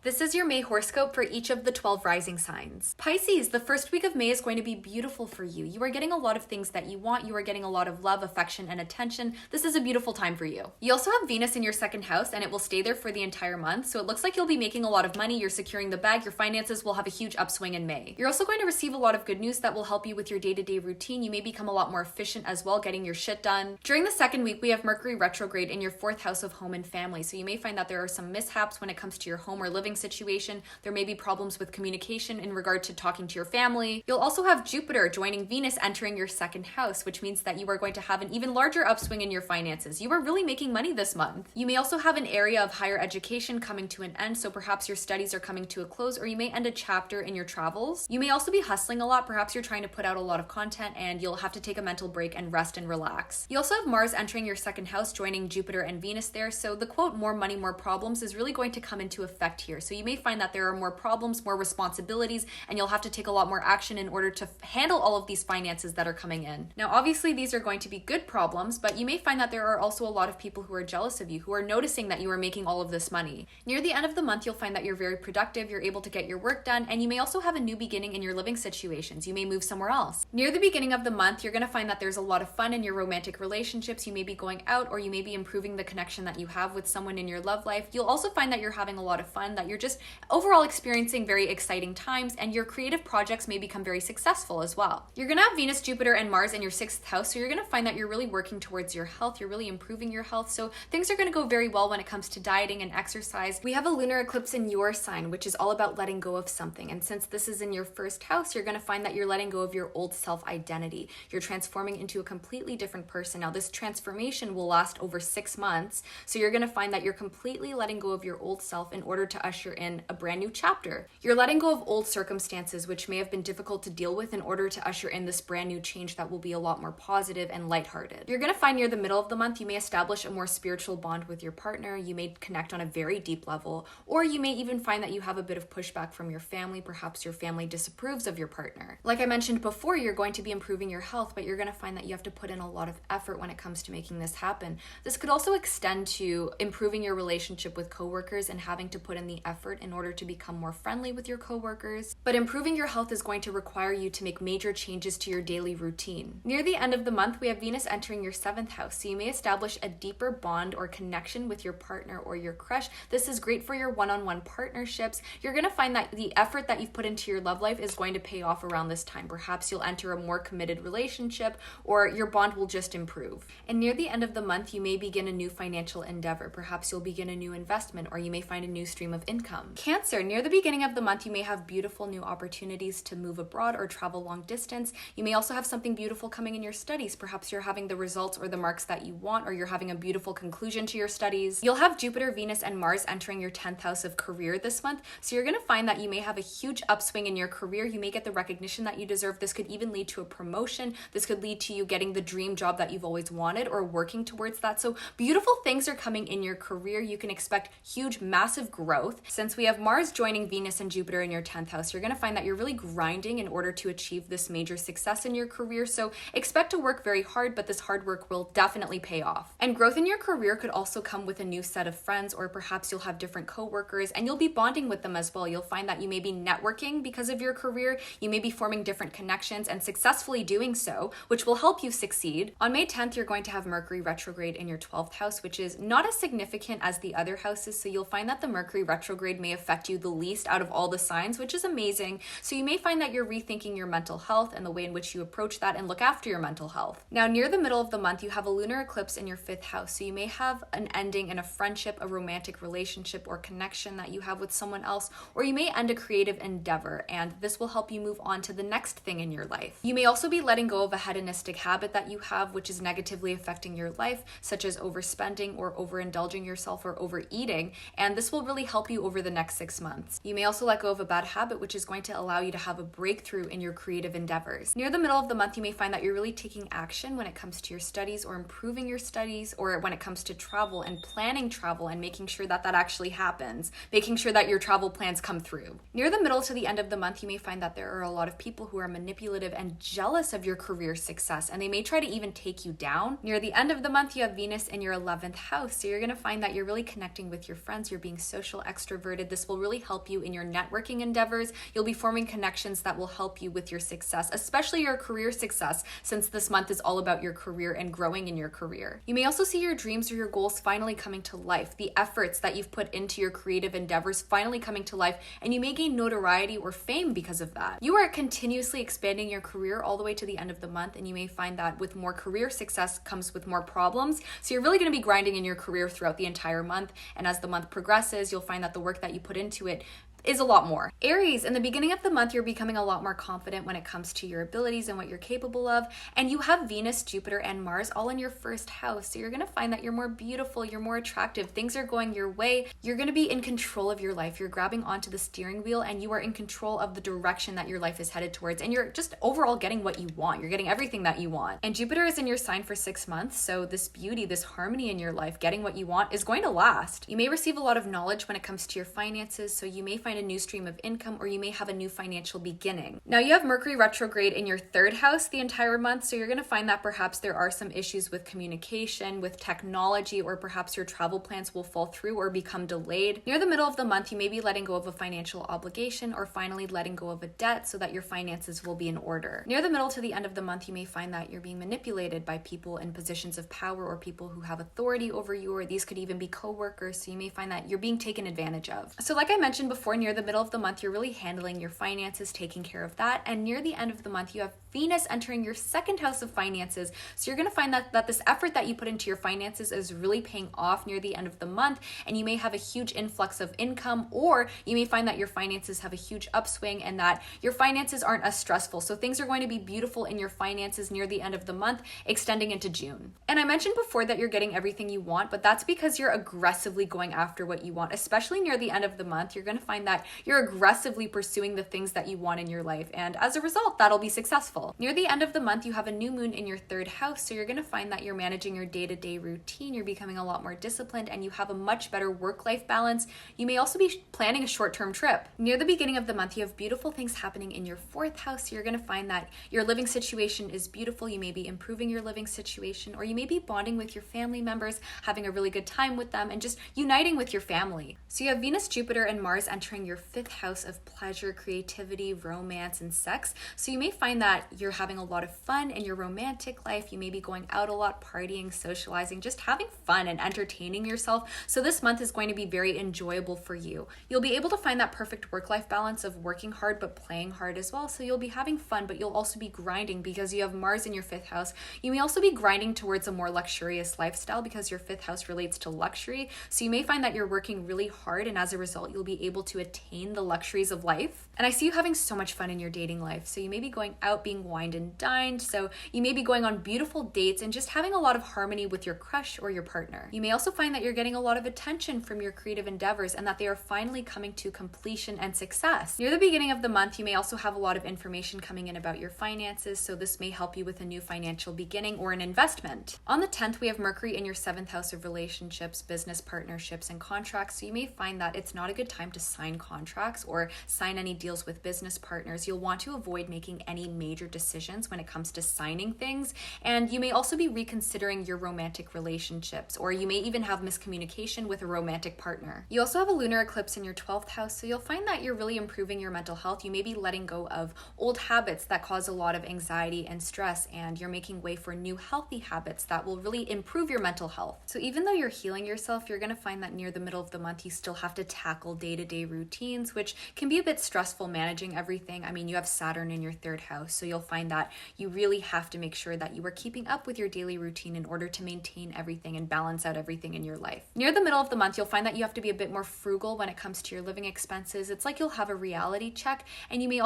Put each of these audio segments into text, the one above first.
This is your May horoscope for each of the 12 rising signs. Pisces, the first week of May is going to be beautiful for you. You are getting a lot of things that you want. You are getting a lot of love, affection, and attention. This is a beautiful time for you. You also have Venus in your second house, and it will stay there for the entire month. So it looks like you'll be making a lot of money. You're securing the bag. Your finances will have a huge upswing in May. You're also going to receive a lot of good news that will help you with your day-to-day routine. You may become a lot more efficient as well, getting your shit done. During the second week, we have Mercury retrograde in your fourth house of home and family. So you may find that there are some mishaps when it comes to your home or living situation. There may be problems with communication in regard to talking to your family. You'll also have Jupiter joining Venus entering your second house, which means that you are going to have an even larger upswing in your finances. You are really making money this month. You may also have an area of higher education coming to an end, so perhaps your studies are coming to a close, or you may end a chapter in your travels. You may also be hustling a lot. Perhaps you're trying to put out a lot of content and you'll have to take a mental break and rest and relax. You also have Mars entering your second house, joining Jupiter and Venus there, so the quote, more money, more problems is really going to come into effect here. So you may find that there are more problems, more responsibilities, and you'll have to take a lot more action in order to handle all of these finances that are coming in. Now, obviously, these are going to be good problems, but you may find that there are also a lot of people who are jealous of you, who are noticing that you are making all of this money. Near the end of the month, you'll find that you're very productive, you're able to get your work done, and you may also have a new beginning in your living situations. You may move somewhere else. Near the beginning of the month, you're going to find that there's a lot of fun in your romantic relationships. You may be going out, or you may be improving the connection that you have with someone in your love life. You'll also find that you're having a lot of fun, that you're just overall experiencing very exciting times, and your creative projects may become very successful as well. You're going to have Venus, Jupiter, and Mars in your sixth house, so you're going to find that you're really working towards your health. You're really improving your health, so things are going to go very well when it comes to dieting and exercise. We have a lunar eclipse in your sign, which is all about letting go of something, and since this is in your first house, you're going to find that you're letting go of your old self-identity. You're transforming into a completely different person. Now, this transformation will last over 6 months, so you're going to find that you're completely letting go of your old self in order to usher in a brand new chapter. You're letting go of old circumstances which may have been difficult to deal with in order to usher in this brand new change that will be a lot more positive and lighthearted. You're going to find near the middle of the month, you may establish a more spiritual bond with your partner. You may connect on a very deep level, or you may even find that you have a bit of pushback from your family. Perhaps your family disapproves of your partner. Like I mentioned before, you're going to be improving your health, but you're going to find that you have to put in a lot of effort when it comes to making this happen. This could also extend to improving your relationship with coworkers and having to put in the effort in order to become more friendly with your coworkers. But improving your health is going to require you to make major changes to your daily routine. Near the end of the month, we have Venus entering your seventh house, so you may establish a deeper bond or connection with your partner or your crush. This is great for your one-on-one partnerships. You're going to find that the effort that you've put into your love life is going to pay off around this time. Perhaps you'll enter a more committed relationship, or your bond will just improve. And near the end of the month, you may begin a new financial endeavor. Perhaps you'll begin a new investment, or you may find a new stream of income. Cancer, near the beginning of the month, you may have beautiful new opportunities to move abroad or travel long distance. You may also have something beautiful coming in your studies. Perhaps you're having the results or the marks that you want, or you're having a beautiful conclusion to your studies. You'll have Jupiter, Venus, and Mars entering your 10th house of career this month, so you're going to find that you may have a huge upswing in your career. You may get the recognition that you deserve. This could even lead to a promotion. This could lead to you getting the dream job that you've always wanted, or working towards that. So beautiful things are coming in your career. You can expect huge, massive growth. Since we have Mars joining Venus and Jupiter in your 10th house, you're going to find that you're really grinding in order to achieve this major success in your career. So expect to work very hard, but this hard work will definitely pay off. And growth in your career could also come with a new set of friends, or perhaps you'll have different coworkers and you'll be bonding with them as well. You'll find that you may be networking because of your career. You may be forming different connections and successfully doing so, which will help you succeed. On May 10th, you're going to have Mercury retrograde in your 12th house, which is not as significant as the other houses. So you'll find that the Mercury retrograde may affect you the least out of all the signs, which is amazing. So you may find that you're rethinking your mental health and the way in which you approach that and look after your mental health. Now, near the middle of the month, you have a lunar eclipse in your 5th house. So you may have an ending in a friendship, a romantic relationship, or connection that you have with someone else, or you may end a creative endeavor, and this will help you move on to the next thing in your life. You may also be letting go of a hedonistic habit that you have, which is negatively affecting your life, such as overspending or overindulging yourself or overeating, and this will really help you over the next 6 months. You may also let go of a bad habit, which is going to allow you to have a breakthrough in your creative endeavors. Near the middle of the month, you may find that you're really taking action when it comes to your studies or improving your studies, or when it comes to travel and planning travel and making sure that that actually happens, making sure that your travel plans come through. Near the middle to the end of the month, you may find that there are a lot of people who are manipulative and jealous of your career success, and they may try to even take you down. Near the end of the month, you have Venus in your 11th house, so you're going to find that you're really connecting with your friends. You're being social, extroverted, extroverted. This will really help you in your networking endeavors. You'll be forming connections that will help you with your success, especially your career success, since this month is all about your career and growing in your career. You may also see your dreams or your goals finally coming to life, the efforts that you've put into your creative endeavors finally coming to life, and you may gain notoriety or fame because of that. You are continuously expanding your career all the way to the end of the month, and you may find that with more career success comes with more problems. So you're really going to be grinding in your career throughout the entire month, and as the month progresses, you'll find that the work that you put into it is a lot more. Aries, in the beginning of the month, you're becoming a lot more confident when it comes to your abilities and what you're capable of. And you have Venus, Jupiter, and Mars all in your first house. So you're going to find that you're more beautiful, you're more attractive, things are going your way. You're going to be in control of your life. You're grabbing onto the steering wheel and you are in control of the direction that your life is headed towards. And you're just overall getting what you want. You're getting everything that you want. And Jupiter is in your sign for 6 months. So this beauty, this harmony in your life, getting what you want is going to last. You may receive a lot of knowledge when it comes to your finances. So you may find a new stream of income, or you may have a new financial beginning. Now you have Mercury retrograde in your third house the entire month, so you're going to find that perhaps there are some issues with communication, with technology, or perhaps your travel plans will fall through or become delayed. Near the middle of the month, you may be letting go of a financial obligation or finally letting go of a debt so that your finances will be in order. Near the middle to the end of the month, you may find that you're being manipulated by people in positions of power or people who have authority over you, or these could even be co-workers, so you may find that you're being taken advantage of. So like I mentioned before, near the middle of the month, you're really handling your finances, taking care of that. And near the end of the month, you have Venus entering your second house of finances. So you're going to find that this effort that you put into your finances is really paying off near the end of the month. And you may have a huge influx of income, or you may find that your finances have a huge upswing and that your finances aren't as stressful. So things are going to be beautiful in your finances near the end of the month, extending into June. And I mentioned before that you're getting everything you want, but that's because you're aggressively going after what you want. Especially near the end of the month, you're going to find that you're aggressively pursuing the things that you want in your life. And as a result, that'll be successful. Near the end of the month, you have a new moon in your third house. So you're going to find that you're managing your day-to-day routine. You're becoming a lot more disciplined and you have a much better work-life balance. You may also be planning a short-term trip. Near the beginning of the month, you have beautiful things happening in your fourth house. So you're going to find that your living situation is beautiful. You may be improving your living situation, or you may be bonding with your family members, having a really good time with them, and just uniting with your family. So you have Venus, Jupiter, and Mars entering your fifth house of pleasure, creativity, romance, and sex. So you may find that you're having a lot of fun in your romantic life. You may be going out a lot, partying, socializing, just having fun and entertaining yourself. So this month is going to be very enjoyable for you. You'll be able to find that perfect work-life balance of working hard but playing hard as well. So you'll be having fun, but you'll also be grinding because you have Mars in your fifth house. You may also be grinding towards a more luxurious lifestyle because your fifth house relates to luxury. So you may find that you're working really hard, and as a result, you'll be able to attain the luxuries of life. And I see you having so much fun in your dating life. So you may be going out, being wined and dined. So you may be going on beautiful dates and just having a lot of harmony with your crush or your partner. You may also find that you're getting a lot of attention from your creative endeavors and that they are finally coming to completion and success. Near the beginning of the month, you may also have a lot of information coming in about your finances. So this may help you with a new financial beginning or an investment. On the 10th, we have Mercury in your seventh house of relationships, business partnerships, and contracts. So you may find that it's not a good time to sign contracts or sign any deals with business partners. You'll want to avoid making any major decisions when it comes to signing things. And you may also be reconsidering your romantic relationships, or you may even have miscommunication with a romantic partner. You also have a lunar eclipse in your 12th house. So you'll find that you're really improving your mental health. You may be letting go of old habits that cause a lot of anxiety and stress, and you're making way for new healthy habits that will really improve your mental health. So even though you're healing yourself, you're going to find that near the middle of the month, you still have to tackle day-to-day routines, which can be a bit stressful managing everything. I mean, you have Saturn in your third house, so you'll find that you really have to make sure that you are keeping up with your daily routine in order to maintain everything and balance out everything in your life. Near the middle of the month, you'll find that you have to be a bit more frugal when it comes to your living expenses. It's like you'll have a reality check, and you may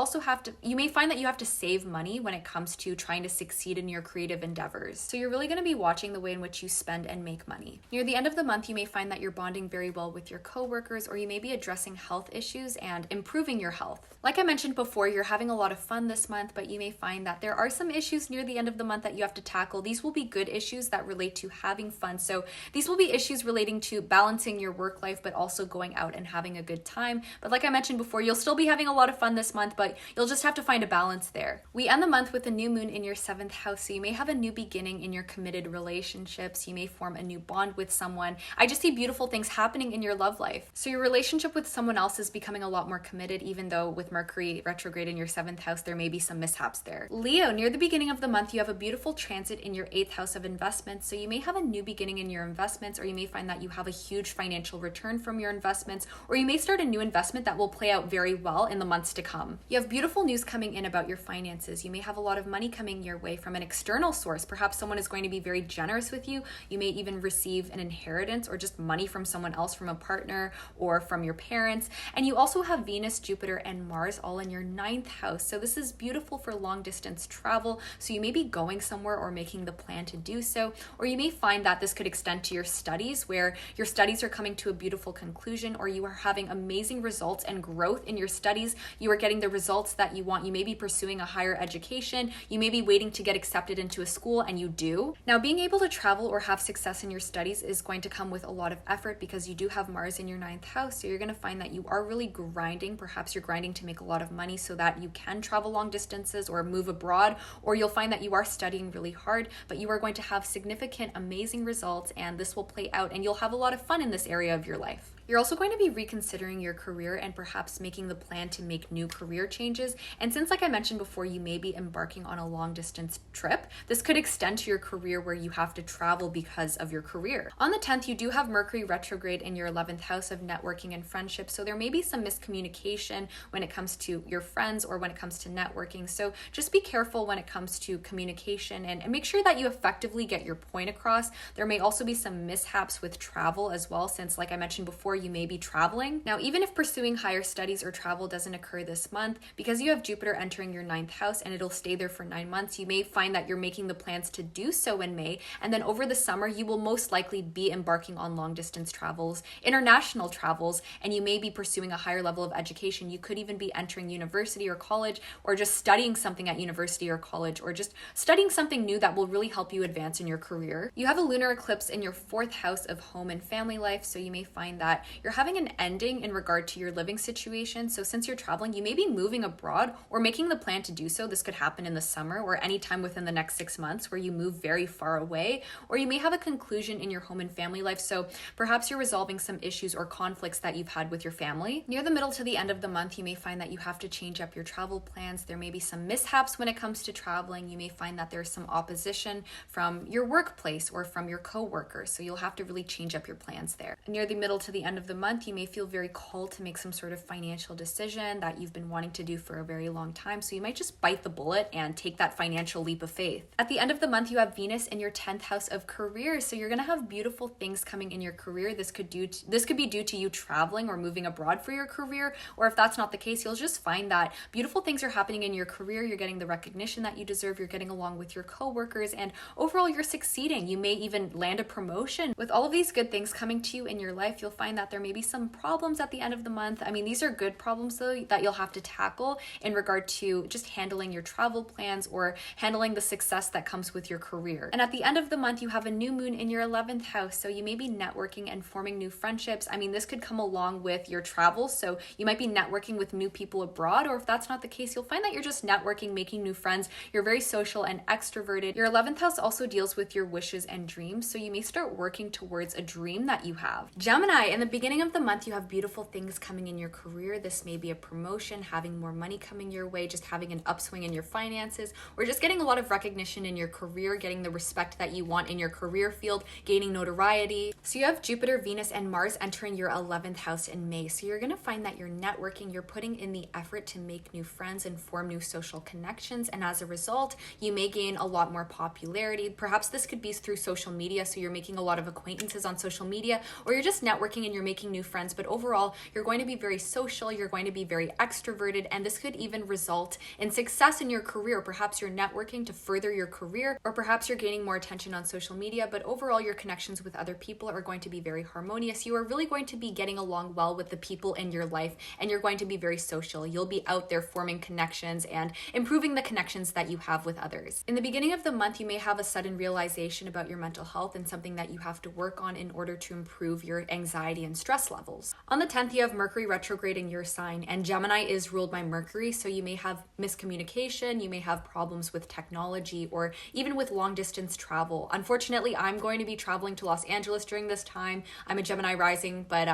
find that you have to save money when it comes to trying to succeed in your creative endeavors. So you're really going to be watching the way in which you spend and make money. Near the end of the month, you may find that you're bonding very well with your coworkers, or you may be addressing health issues and improving your health. Like I mentioned before, you're having a lot of fun this month, but you may find that there are some issues near the end of the month that you have to tackle. These will be good issues that relate to having fun. So these will be issues relating to balancing your work life, but also going out and having a good time. But like I mentioned before, you'll still be having a lot of fun this month, but you'll just have to find a balance there. We end the month with a new moon in your seventh house. So you may have a new beginning in your committed relationships. You may form a new bond with someone. I just see beautiful things happening in your love life. So your relationship with someone else is becoming a lot more committed, even though with Mercury retrograde in your 7th house, there may be some mishaps there. Leo, near the beginning of the month, you have a beautiful transit in your 8th house of investments. So you may have a new beginning in your investments, or you may find that you have a huge financial return from your investments, or you may start a new investment that will play out very well in the months to come. You have beautiful news coming in about your finances. You may have a lot of money coming your way from an external source. Perhaps someone is going to be very generous with you. You may even receive an inheritance or just money from someone else, from a partner or from your parents. And you also have Venus, Jupiter, and Mars all in your 9th house. So this is beautiful for long distance travel. So you may be going somewhere or making the plan to do so, or you may find that this could extend to your studies, where your studies are coming to a beautiful conclusion, or you are having amazing results and growth in your studies. You are getting the results that you want. You may be pursuing a higher education. You may be waiting to get accepted into a school, and you do. Now, being able to travel or have success in your studies is going to come with a lot of effort, because you do have Mars in your 9th house. So you're going to find that you are really grinding. Perhaps you're grinding to make a lot of money so that you can travel long distances or move abroad, or you'll find that you are studying really hard, but you are going to have significant, amazing results, and this will play out, and you'll have a lot of fun in this area of your life. You're also going to be reconsidering your career and perhaps making the plan to make new career changes. And since, like I mentioned before, you may be embarking on a long distance trip, this could extend to your career where you have to travel because of your career. On the 10th, you do have Mercury retrograde in your 11th house of networking and friendship. So there may be some miscommunication when it comes to your friends or when it comes to networking. So just be careful when it comes to communication, and make sure that you effectively get your point across. There may also be some mishaps with travel as well, since, like I mentioned before, you may be traveling. Now, even if pursuing higher studies or travel doesn't occur this month, because you have Jupiter entering your 9th house and it'll stay there for 9 months, you may find that you're making the plans to do so in May. And then over the summer, you will most likely be embarking on long distance travels, international travels, and you may be pursuing a higher level of education. You could even be entering university or college, or just studying something at university or college, or just studying something new that will really help you advance in your career. You have a lunar eclipse in your 4th house of home and family life. So you may find that you're having an ending in regard to your living situation. So since you're traveling, you may be moving abroad or making the plan to do so. This could happen in the summer or anytime within the next 6 months, where you move very far away, or you may have a conclusion in your home and family life. So perhaps you're resolving some issues or conflicts that you've had with your family. Near the middle to the end of the month, you may find that you have to change up your travel plans. There may be some mishaps when it comes to traveling. You may find that there's some opposition from your workplace or from your coworkers. So you'll have to really change up your plans there. Near the middle to the end of the month, you may feel very called to make some sort of financial decision that you've been wanting to do for a very long time. So you might just bite the bullet and take that financial leap of faith. At the end of the month, you have Venus in your 10th house of career. So you're going to have beautiful things coming in your career. This could be due to you traveling or moving abroad for your career. Or if that's not the case, you'll just find that beautiful things are happening in your career. You're getting the recognition that you deserve. You're getting along with your coworkers, and overall you're succeeding. You may even land a promotion. With all of these good things coming to you in your life, you'll find that there may be some problems at the end of the month. I mean, these are good problems though that you'll have to tackle in regard to just handling your travel plans or handling the success that comes with your career. And at the end of the month, you have a new moon in your 11th house. So you may be networking and forming new friendships. I mean, this could come along with your travel. So you might be networking with new people abroad, or if that's not the case, you'll find that you're just networking, making new friends. You're very social and extroverted. Your 11th house also deals with your wishes and dreams. So you may start working towards a dream that you have. Gemini, in the beginning of the month, you have beautiful things coming in your career. This may be a promotion, having more money coming your way, just having an upswing in your finances, or just getting a lot of recognition in your career, getting the respect that you want in your career field, gaining notoriety. So you have Jupiter, Venus, and Mars entering your 11th house in May. So you're going to find that you're networking, you're putting in the effort to make new friends and form new social connections. And as a result, you may gain a lot more popularity. Perhaps this could be through social media. So you're making a lot of acquaintances on social media, or you're just networking and you're making new friends. But overall, you're going to be very social, you're going to be very extroverted, and this could even result in success in your career. Perhaps you're networking to further your career, or perhaps you're gaining more attention on social media, but overall your connections with other people are going to be very harmonious. You are really going to be getting along well with the people in your life, and you're going to be very social. You'll be out there forming connections and improving the connections that you have with others. In the beginning of the month, you may have a sudden realization about your mental health and something that you have to work on in order to improve your anxiety and in stress levels. On the 10th, you have Mercury retrograde in your sign, and Gemini is ruled by Mercury, so you may have miscommunication, you may have problems with technology, or even with long distance travel. Unfortunately, I'm going to be traveling to Los Angeles during this time. I'm a Gemini rising, but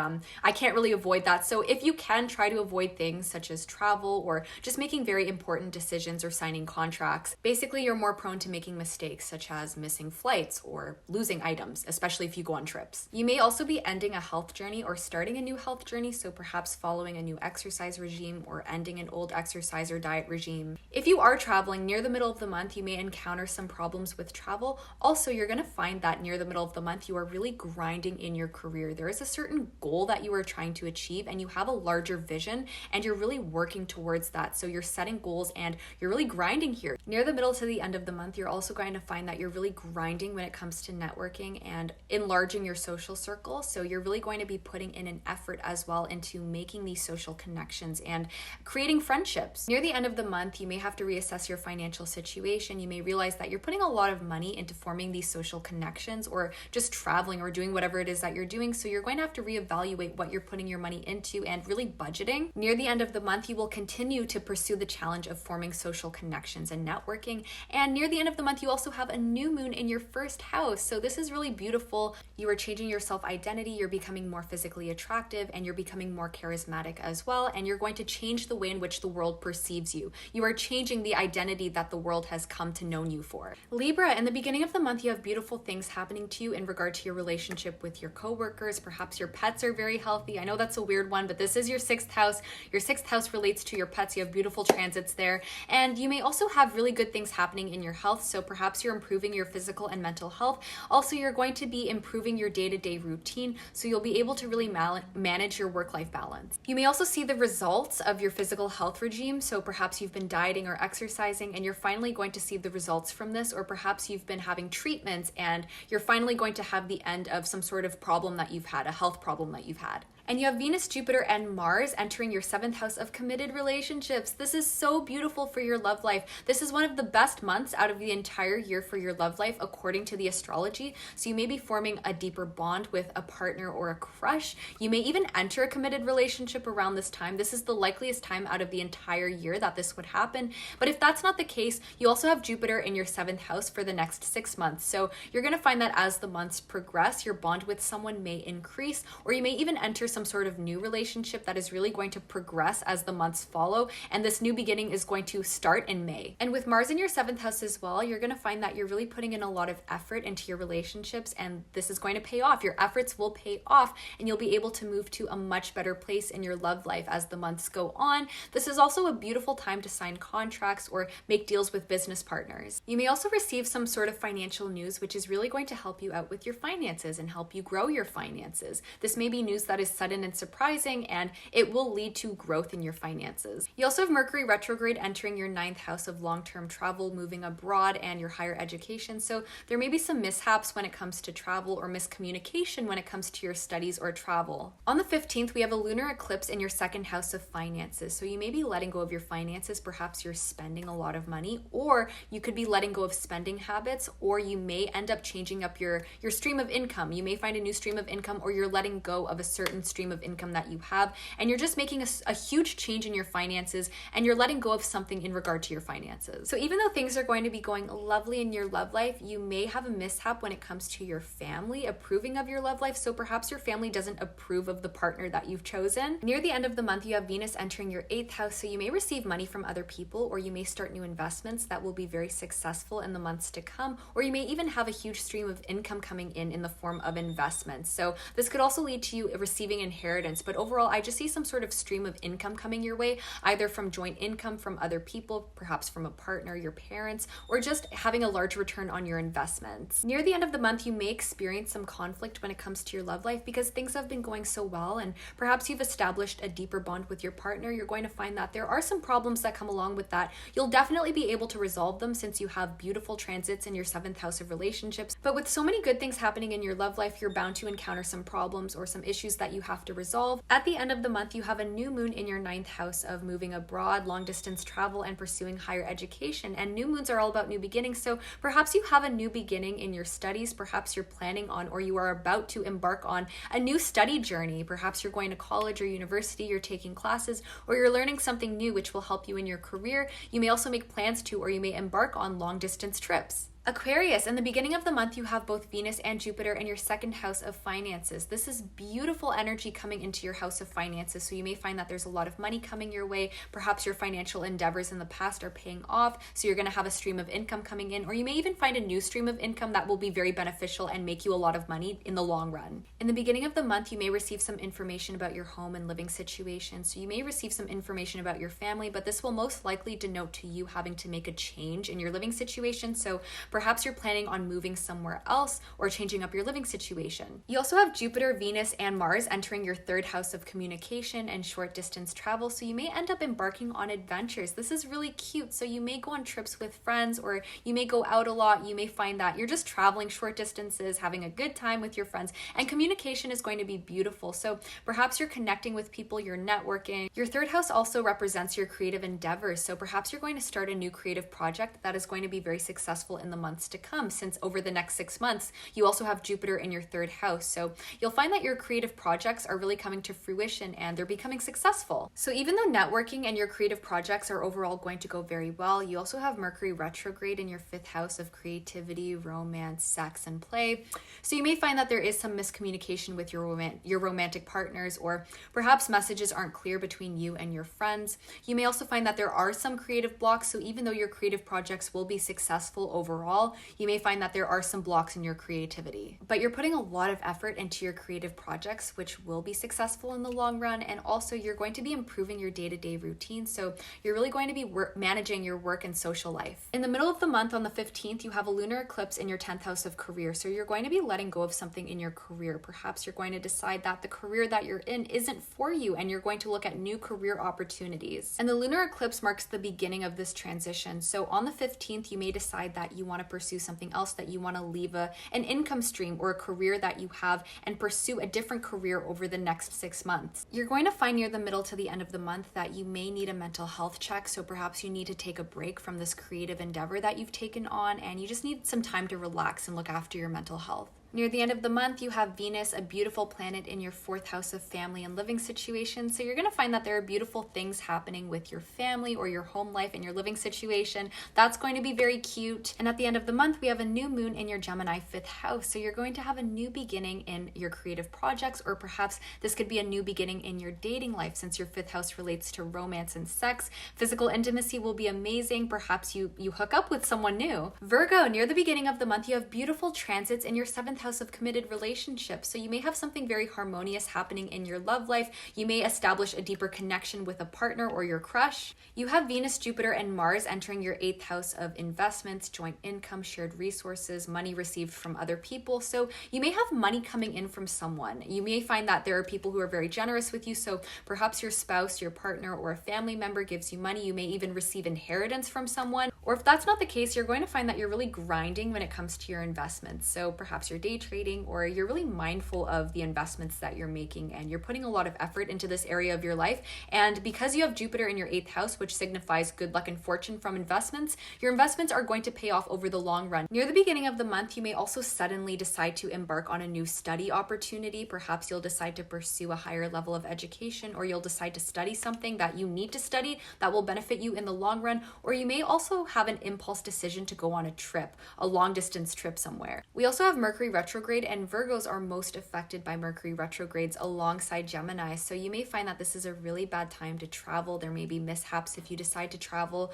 I can't really avoid that. So if you can, try to avoid things such as travel or just making very important decisions or signing contracts. Basically, you're more prone to making mistakes such as missing flights or losing items, especially if you go on trips. You may also be ending a health journey or starting a new health journey, so perhaps following a new exercise regime or ending an old exercise or diet regime. If you are traveling near the middle of the month, you may encounter some problems with travel. Also, you're going to find that near the middle of the month, you are really grinding in your career. There is a certain goal that you are trying to achieve, and you have a larger vision, and you're really working towards that. So you're setting goals and you're really grinding here. Near the middle to the end of the month, you're also going to find that you're really grinding when it comes to networking and enlarging your social circle. So you're really going to be putting in an effort as well into making these social connections and creating friendships. Near the end of the month, you may have to reassess your financial situation. You may realize that you're putting a lot of money into forming these social connections or just traveling or doing whatever it is that you're doing. So you're going to have to reevaluate what you're putting your money into and really budgeting. Near the end of the month, you will continue to pursue the challenge of forming social connections and networking. And near the end of the month, you also have a new moon in your first house. So this is really beautiful. You are changing your self-identity, you're becoming more physically attractive, and you're becoming more charismatic as well. And you're going to change the way in which the world perceives you. You are changing the identity that the world has come to know you for. Libra, in the beginning of the month, you have beautiful things happening to you in regard to your relationship with your coworkers. Perhaps your pets are very healthy. I know that's a weird one, but this is your 6th house. Your 6th house relates to your pets. You have beautiful transits there. And you may also have really good things happening in your health. So perhaps you're improving your physical and mental health. Also, you're going to be improving your day-to-day routine. So you'll be able to really manage your work-life balance. You may also see the results of your physical health regime. So perhaps you've been dieting or exercising and you're finally going to see the results from this, or perhaps you've been having treatments and you're finally going to have the end of some sort of problem that you've had, a health problem that you've had. And you have Venus, Jupiter, and Mars entering your 7th house of committed relationships. This is so beautiful for your love life. This is one of the best months out of the entire year for your love life, according to the astrology. So you may be forming a deeper bond with a partner or a crush. You may even enter a committed relationship around this time. This is the likeliest time out of the entire year that this would happen. But if that's not the case, you also have Jupiter in your 7th house for the next 6 months. So you're going to find that as the months progress, your bond with someone may increase, or you may even enter some sort of new relationship that is really going to progress as the months follow, and this new beginning is going to start in May. And with Mars in your 7th house as well, you're going to find that you're really putting in a lot of effort into your relationships, and this is going to pay off. Your efforts will pay off, and you'll be able to move to a much better place in your love life as the months go on. This is also a beautiful time to sign contracts or make deals with business partners. You may also receive some sort of financial news, which is really going to help you out with your finances and help you grow your finances. This may be news that is sudden and surprising, and it will lead to growth in your finances. You also have Mercury retrograde entering your 9th house of long-term travel, moving abroad, and your higher education. So there may be some mishaps when it comes to travel or miscommunication when it comes to your studies or travel. On the 15th, we have a lunar eclipse in your 2nd house of finances. So you may be letting go of your finances. Perhaps you're spending a lot of money, or you could be letting go of spending habits, or you may end up changing up your stream of income. You may find a new stream of income, or you're letting go of a certain stream of income that you have, and you're just making a huge change in your finances, and you're letting go of something in regard to your finances. So even though things are going to be going lovely in your love life, you may have a mishap when it comes to your family approving of your love life. So perhaps your family doesn't approve of the partner that you've chosen. Near the end of the month, you have Venus entering your 8th house, so you may receive money from other people, or you may start new investments that will be very successful in the months to come, or you may even have a huge stream of income coming in the form of investments. So this could also lead to you receiving inheritance, but overall, I just see some sort of stream of income coming your way, either from joint income from other people, perhaps from a partner, your parents, or just having a large return on your investments. Near the end of the month, you may experience some conflict when it comes to your love life because things have been going so well, and perhaps you've established a deeper bond with your partner. You're going to find that there are some problems that come along with that. You'll definitely be able to resolve them since you have beautiful transits in your 7th house of relationships. But with so many good things happening in your love life, you're bound to encounter some problems or some issues that you have to resolve. At the end of the month, you have a new moon in your 9th house of moving abroad, long distance travel, and pursuing higher education. And new moons are all about new beginnings. So perhaps you have a new beginning in your studies. Perhaps you're planning on, or you are about to embark on a new study journey. Perhaps you're going to college or university, you're taking classes, or you're learning something new which will help you in your career. You may also make plans to, or you may embark on long distance trips. Aquarius, in the beginning of the month, you have both Venus and Jupiter in your 2nd house of finances. This is beautiful energy coming into your house of finances. So you may find that there's a lot of money coming your way. Perhaps your financial endeavors in the past are paying off. So you're going to have a stream of income coming in, or you may even find a new stream of income that will be very beneficial and make you a lot of money in the long run. In the beginning of the month, you may receive some information about your home and living situation. So you may receive some information about your family, but this will most likely denote to you having to make a change in your living situation. So perhaps you're planning on moving somewhere else or changing up your living situation. You also have Jupiter, Venus, and Mars entering your 3rd house of communication and short distance travel. So you may end up embarking on adventures. This is really cute. So you may go on trips with friends, or you may go out a lot. You may find that you're just traveling short distances, having a good time with your friends, and communication is going to be beautiful. So perhaps you're connecting with people, you're networking. Your 3rd house also represents your creative endeavors. So perhaps you're going to start a new creative project that is going to be very successful in the months to come, since over the next 6 months, you also have Jupiter in your 3rd house. So you'll find that your creative projects are really coming to fruition and they're becoming successful. So even though networking and your creative projects are overall going to go very well, you also have Mercury retrograde in your 5th house of creativity, romance, sex, and play. So you may find that there is some miscommunication with your romantic partners, or perhaps messages aren't clear between you and your friends. You may also find that there are some creative blocks. So even though your creative projects will be successful overall, you may find that there are some blocks in your creativity. But you're putting a lot of effort into your creative projects, which will be successful in the long run. And also you're going to be improving your day-to-day routine. So you're really going to be managing your work and social life. In the middle of the month, on the 15th, you have a lunar eclipse in your 10th house of career. So you're going to be letting go of something in your career. Perhaps you're going to decide that the career that you're in isn't for you, and you're going to look at new career opportunities. And the lunar eclipse marks the beginning of this transition. So on the 15th, you may decide that you want to pursue something else, that you want to leave an income stream or a career that you have and pursue a different career over the next 6 months. You're going to find near the middle to the end of the month that you may need a mental health check. So perhaps you need to take a break from this creative endeavor that you've taken on, and you just need some time to relax and look after your mental health. Near the end of the month, you have Venus, a beautiful planet in your 4th house of family and living situation. So you're going to find that there are beautiful things happening with your family or your home life and your living situation. That's going to be very cute. And at the end of the month, we have a new moon in your Gemini 5th house. So you're going to have a new beginning in your creative projects, or perhaps this could be a new beginning in your dating life, since your 5th house relates to romance and sex. Physical intimacy will be amazing. Perhaps you hook up with someone new. Virgo, near the beginning of the month, you have beautiful transits in your 7th house of committed relationships. So you may have something very harmonious happening in your love life. You may establish a deeper connection with a partner or your crush. You have Venus, Jupiter, and Mars entering your 8th house of investments, joint income, shared resources, money received from other people. So you may have money coming in from someone. You may find that there are people who are very generous with you. So perhaps your spouse, your partner, or a family member gives you money. You may even receive inheritance from someone. Or if that's not the case, you're going to find that you're really grinding when it comes to your investments. So perhaps you're day trading, or you're really mindful of the investments that you're making, and you're putting a lot of effort into this area of your life. And because you have Jupiter in your 8th house, which signifies good luck and fortune from investments, your investments are going to pay off over the long run. Near the beginning of the month, you may also suddenly decide to embark on a new study opportunity. Perhaps you'll decide to pursue a higher level of education, or you'll decide to study something that you need to study that will benefit you in the long run. Or you may also have an impulse decision to go on a trip, a long distance trip somewhere. We also have Mercury retrograde, and Virgos are most affected by Mercury retrogrades alongside Gemini. So you may find that this is a really bad time to travel. There may be mishaps if you decide to travel.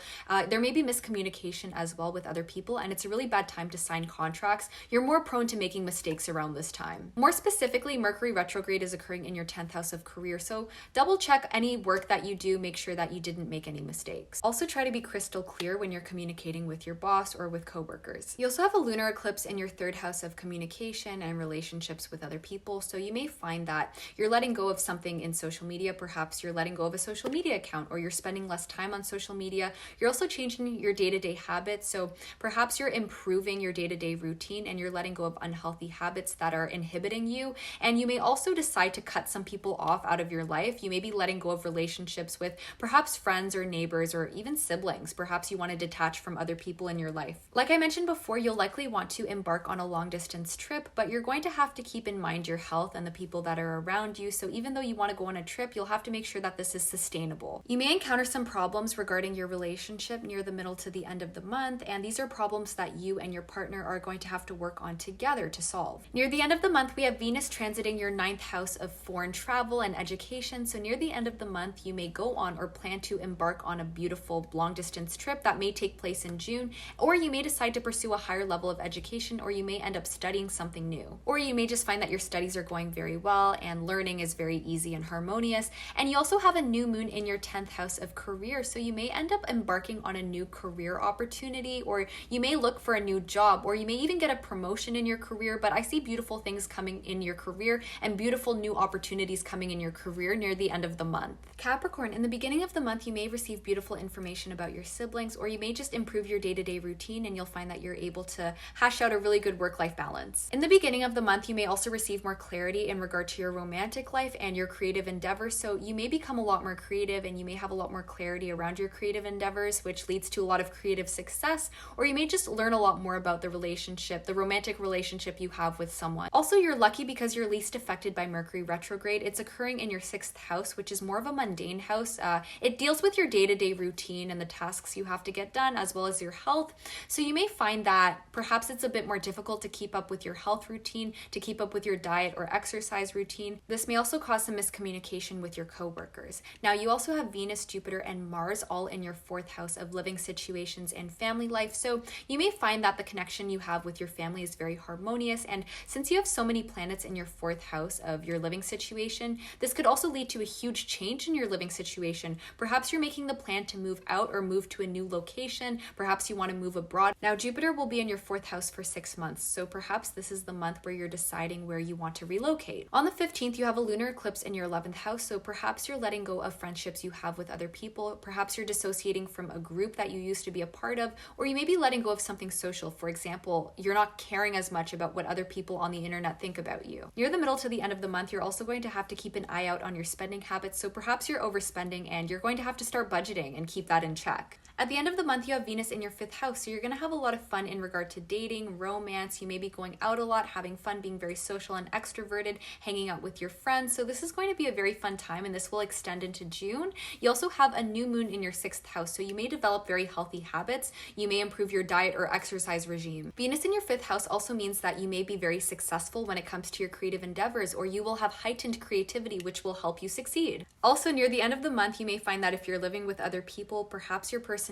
There may be miscommunication as well with other people, and it's a really bad time to sign contracts. You're more prone to making mistakes around this time. More specifically, Mercury retrograde is occurring in your 10th house of career. So double check any work that you do, make sure that you didn't make any mistakes. Also try to be crystal clear when you're communicating with your boss or with coworkers. You also have a lunar eclipse in your 3rd house of communication communication and relationships with other people. So you may find that you're letting go of something in social media. Perhaps you're letting go of a social media account, or you're spending less time on social media. You're also changing your day-to-day habits. So perhaps you're improving your day-to-day routine and you're letting go of unhealthy habits that are inhibiting you. And you may also decide to cut some people off out of your life. You may be letting go of relationships with perhaps friends or neighbors or even siblings. Perhaps you want to detach from other people in your life. Like I mentioned before, you'll likely want to embark on a long distance trip, but you're going to have to keep in mind your health and the people that are around you. So even though you want to go on a trip, you'll have to make sure that this is sustainable. You may encounter some problems regarding your relationship near the middle to the end of the month, and these are problems that you and your partner are going to have to work on together to solve. Near the end of the month, we have Venus transiting your 9th house of foreign travel and education. So near the end of the month, you may go on or plan to embark on a beautiful long distance trip that may take place in June, or you may decide to pursue a higher level of education, or you may end up studying something new. Or you may just find that your studies are going very well and learning is very easy and harmonious. And you also have a new moon in your 10th house of career. So you may end up embarking on a new career opportunity, or you may look for a new job, or you may even get a promotion in your career. But I see beautiful things coming in your career and beautiful new opportunities coming in your career near the end of the month. Capricorn, in the beginning of the month, you may receive beautiful information about your siblings, or you may just improve your day-to-day routine and you'll find that you're able to hash out a really good work-life balance. In the beginning of the month, you may also receive more clarity in regard to your romantic life and your creative endeavors. So you may become a lot more creative and you may have a lot more clarity around your creative endeavors, which leads to a lot of creative success, or you may just learn a lot more about the relationship, the romantic relationship you have with someone. Also, you're lucky because you're least affected by Mercury retrograde. It's occurring in your 6th house, which is more of a mundane house. It deals with your day-to-day routine and the tasks you have to get done, as well as your health. So you may find that perhaps it's a bit more difficult to keep up with your health routine, to keep up with your diet or exercise routine. This may also cause some miscommunication with your coworkers. Now, you also have Venus, Jupiter, and Mars all in your 4th house of living situations and family life. So you may find that the connection you have with your family is very harmonious. And since you have so many planets in your 4th house of your living situation, this could also lead to a huge change in your living situation. Perhaps you're making the plan to move out or move to a new location. Perhaps you want to move abroad. Now, Jupiter will be in your 4th house for 6 months. So perhaps this is the month where you're deciding where you want to relocate. On the 15th, you have a lunar eclipse in your 11th house. So perhaps you're letting go of friendships you have with other people. Perhaps you're dissociating from a group that you used to be a part of, or you may be letting go of something social. For example, you're not caring as much about what other people on the internet think about you. Near the middle to the end of the month, you're also going to have to keep an eye out on your spending habits. So perhaps you're overspending and you're going to have to start budgeting and keep that in check. At the end of the month, you have Venus in your 5th house, so you're going to have a lot of fun in regard to dating, romance. You may be going out a lot, having fun, being very social and extroverted, hanging out with your friends. So this is going to be a very fun time, and this will extend into June. You also have a new moon in your 6th house, so you may develop very healthy habits. You may improve your diet or exercise regime. Venus in your 5th house also means that you may be very successful when it comes to your creative endeavors, or you will have heightened creativity, which will help you succeed. Also, near the end of the month, you may find that if you're living with other people, perhaps your personality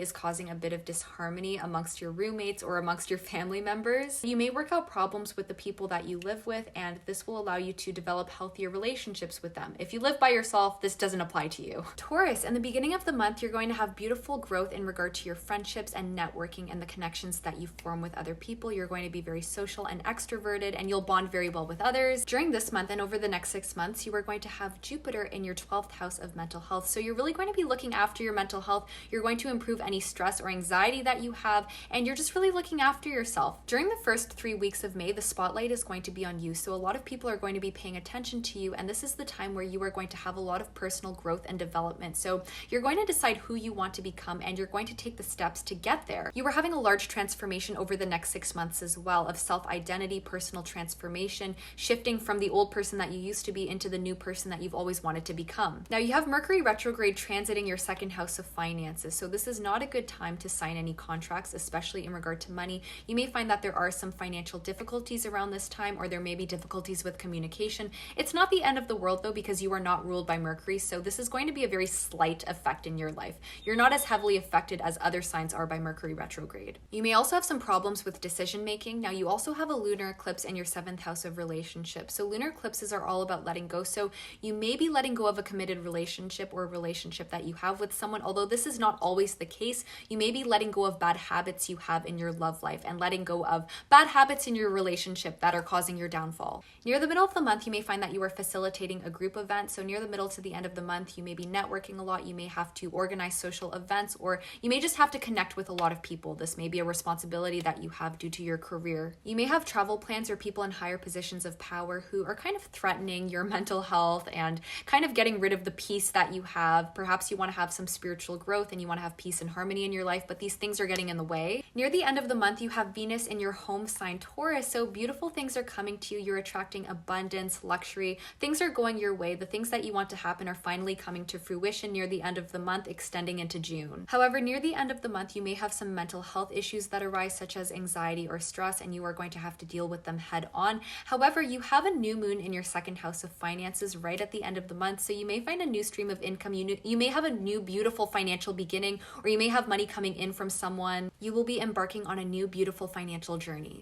is causing a bit of disharmony amongst your roommates or amongst your family members. You may work out problems with the people that you live with, and this will allow you to develop healthier relationships with them. If you live by yourself, this doesn't apply to you. Taurus, in the beginning of the month, you're going to have beautiful growth in regard to your friendships and networking and the connections that you form with other people. You're going to be very social and extroverted, and you'll bond very well with others. During this month and over the next 6 months, you are going to have Jupiter in your 12th house of mental health. So you're really going to be looking after your mental health. You're going to improve any stress or anxiety that you have, and you're just really looking after yourself. During the first 3 weeks of May, the spotlight is going to be on you. So a lot of people are going to be paying attention to you, and this is the time where you are going to have a lot of personal growth and development. So you're going to decide who you want to become, and you're going to take the steps to get there. You are having a large transformation over the next 6 months as well, of self-identity, personal transformation, shifting from the old person that you used to be into the new person that you've always wanted to become. Now, you have Mercury retrograde transiting your 2nd house of finances. So this is not a good time to sign any contracts, especially in regard to money. You may find that there are some financial difficulties around this time, or there may be difficulties with communication. It's not the end of the world though, because you are not ruled by Mercury. So this is going to be a very slight effect in your life. You're not as heavily affected as other signs are by Mercury retrograde. You may also have some problems with decision making. Now, you also have a lunar eclipse in your 7th house of relationships. So lunar eclipses are all about letting go. So you may be letting go of a committed relationship or a relationship that you have with someone, although this is not always the case. You may be letting go of bad habits you have in your love life and letting go of bad habits in your relationship that are causing your downfall. Near the middle of the month, you may find that you are facilitating a group event. So near the middle to the end of the month, you may be networking a lot. You may have to organize social events, or you may just have to connect with a lot of people. This may be a responsibility that you have due to your career. You may have travel plans or people in higher positions of power who are kind of threatening your mental health and kind of getting rid of the peace that you have. Perhaps you want to have some spiritual growth and you want to have peace and harmony in your life, but these things are getting in the way. Near the end of the month, you have Venus in your home sign Taurus, so beautiful things are coming to you. You're attracting abundance, luxury. Things are going your way. The things that you want to happen are finally coming to fruition near the end of the month, extending into June. However, near the end of the month, you may have some mental health issues that arise, such as anxiety or stress, and you are going to have to deal with them head on. However, you have a new moon in your second house of finances right at the end of the month, so you may find a new stream of income. You may have a new beautiful financial beginning, or you may have money coming in from someone. You will be embarking on a new beautiful financial journey.